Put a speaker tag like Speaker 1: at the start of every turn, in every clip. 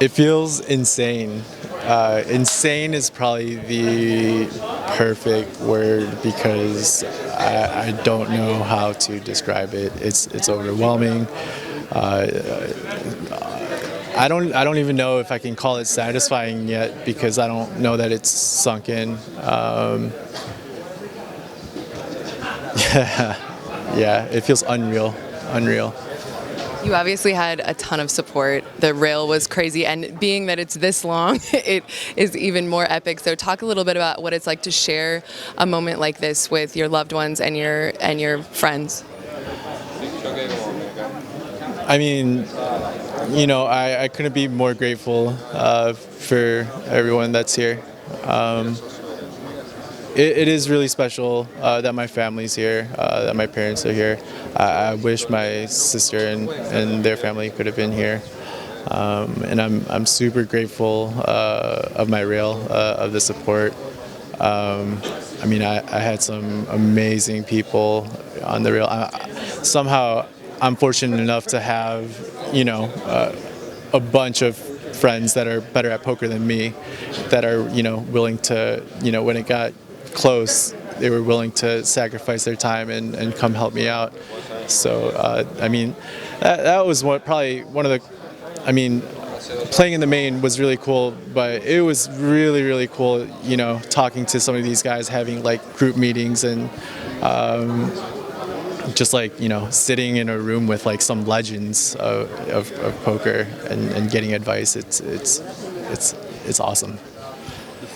Speaker 1: It feels insane. Insane is probably the perfect word because I don't know how to describe it. It's overwhelming. Uh, I don't even know if I can call it satisfying yet because I don't know that it's sunk in. Yeah, it feels unreal, unreal.
Speaker 2: You obviously had a ton of support. The rail was crazy, and being that it's this long, it is even more epic. So talk a little bit about what it's like to share a moment like this with your loved ones and your friends.
Speaker 1: I mean, I couldn't be more grateful for everyone that's here. Um, it is really special that my family's here, that my parents are here. I wish my sister and their family could have been here. And I'm super grateful of my rail, of the support. I mean, I had some amazing people on the rail. Somehow, I'm fortunate enough to have, a bunch of friends that are better at poker than me, that are, willing to, when it got close, they were willing to sacrifice their time and come help me out. So, I mean, that was probably one of the, I mean, playing in the main was really cool, but it was really, really cool, talking to some of these guys, having like group meetings and just like, sitting in a room with like some legends of poker and getting advice. It's awesome.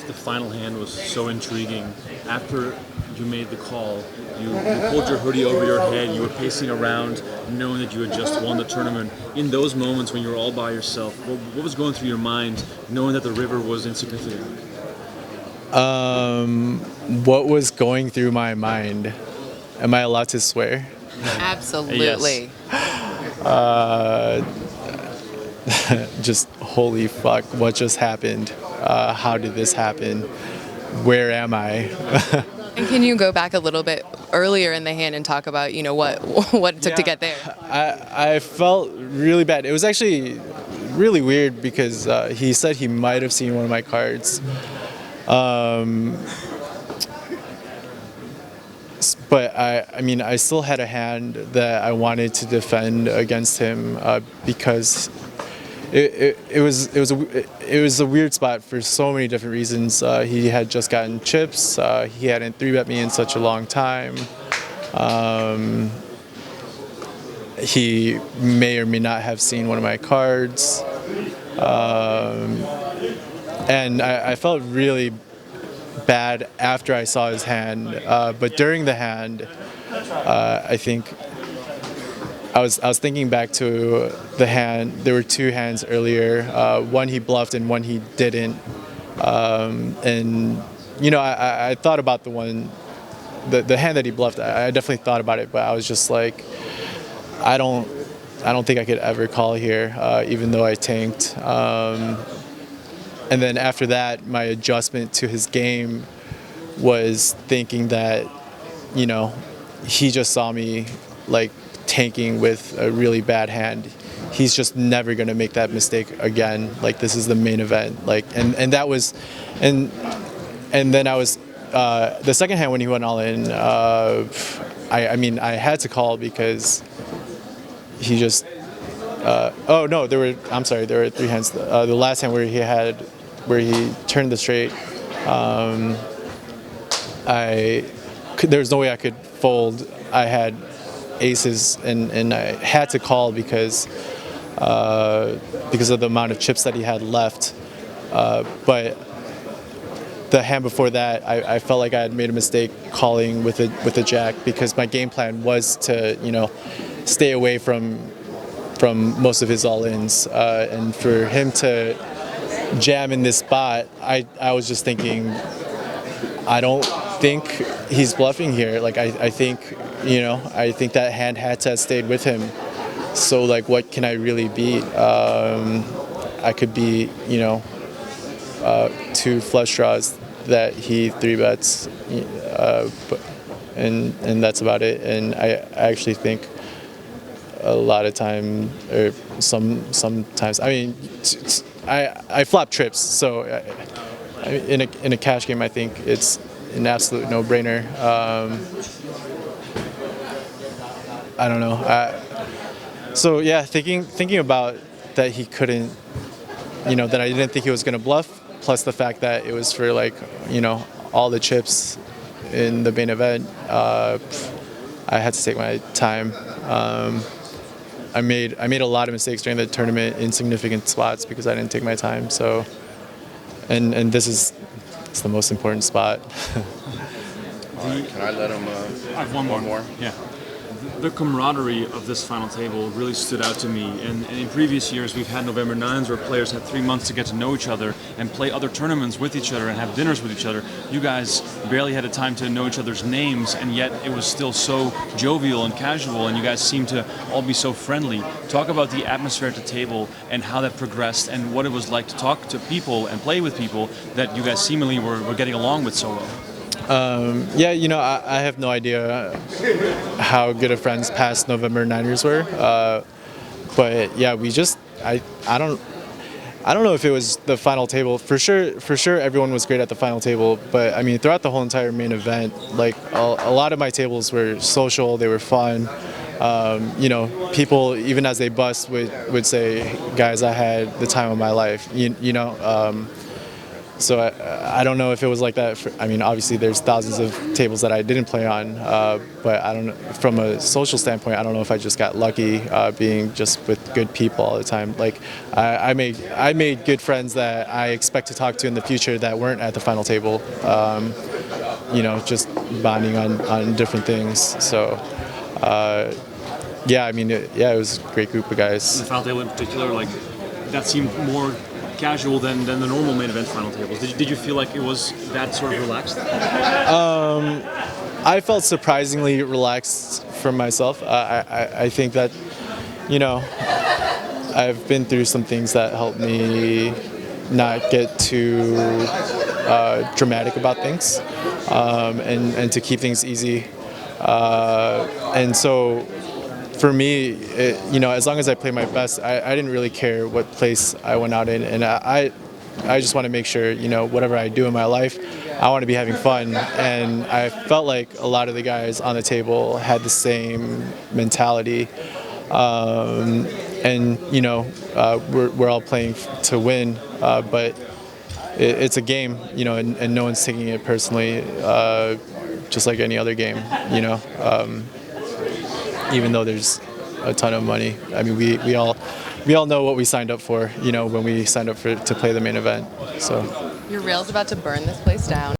Speaker 3: The final hand was so intriguing. After you made the call, you pulled your hoodie over your head, you were pacing around knowing that you had just won the tournament. In those moments when you were all by yourself, what was going through your mind knowing that the river was insignificant?
Speaker 1: What was going through my mind? Am I allowed to swear?
Speaker 2: Absolutely.
Speaker 1: Just holy fuck, what just happened? How did this happen? Where am I?
Speaker 2: And can you go back a little bit earlier in the hand and talk about, what it took to get there?
Speaker 1: I felt really bad. It was actually really weird because he said he might have seen one of my cards. But I mean, I still had a hand that I wanted to defend against him because it was a weird spot for so many different reasons. He had just gotten chips. He hadn't 3-bet me in such a long time. He may or may not have seen one of my cards. And I felt really bad after I saw his hand, but during the hand, I think I was thinking back to the hand. There were two hands earlier. One he bluffed and one he didn't. And I thought about the hand that he bluffed. I definitely thought about it, but I was just like, I don't think I could ever call here, even though I tanked. And then after that, my adjustment to his game was thinking that, he just saw me like tanking with a really bad hand. He's just never gonna make that mistake again. Like, this is the main event. Like, and that was, and then I was the second hand when he went all in. I mean, I had to call because he just. Oh no, there were three hands. The last hand where he turned the straight, there was no way I could fold. I had aces and I had to call because of the amount of chips that he had left. But the hand before that, I felt like I had made a mistake calling with a jack because my game plan was to stay away from most of his all-ins, and for him to jam in this spot, I was just thinking, I don't think he's bluffing here. Like, I think that hand had to have stayed with him. So like, what can I really beat? I could be, two flush draws that he 3-bets, and that's about it. And I actually think a lot of time, or sometimes, I mean, I flop trips, so in a cash game, I think it's an absolute no-brainer. I don't know. So yeah, thinking about that he couldn't, that I didn't think he was gonna bluff, plus the fact that it was for like, all the chips in the main event. I had to take my time. I made a lot of mistakes during the tournament in significant spots because I didn't take my time. So, and this is it's the most important spot.
Speaker 4: Can I let him?
Speaker 3: I have one more. Yeah. The camaraderie of this final table really stood out to me. And in previous years, we've had November 9s where players had 3 months to get to know each other and play other tournaments with each other and have dinners with each other. You guys barely had a time to know each other's names, and yet it was still so jovial and casual, and you guys seemed to all be so friendly. Talk about the atmosphere at the table and how that progressed and what it was like to talk to people and play with people that you guys seemingly were getting along with so well.
Speaker 1: Yeah, I have no idea how good of friends past November Niners were, but yeah, I don't know if it was the final table. For sure, everyone was great at the final table. But I mean, throughout the whole entire main event, like a lot of my tables were social. They were fun. People even as they bust would say, "Guys, I had the time of my life." So I don't know if it was like that. Obviously there's thousands of tables that I didn't play on, but I don't know. From a social standpoint, I don't know if I just got lucky being just with good people all the time. Like I made good friends that I expect to talk to in the future that weren't at the final table. Just bonding on different things. So. It was a great group of guys.
Speaker 3: The final table in particular, like that seemed more casual than the normal main event final tables. Did you feel like it was that sort of relaxed?
Speaker 1: I felt surprisingly relaxed for myself. I think that, I've been through some things that helped me not get too dramatic about things, and to keep things easy. And so for me, as long as I play my best, I didn't really care what place I went out in, and I just want to make sure, whatever I do in my life, I want to be having fun. And I felt like a lot of the guys on the table had the same mentality, we're all playing to win, but it's a game, and no one's taking it personally, just like any other game, even though there's a ton of money. I mean, we all know what we signed up for, when we signed up to play the main event. So
Speaker 2: Your rail's about to burn this place down.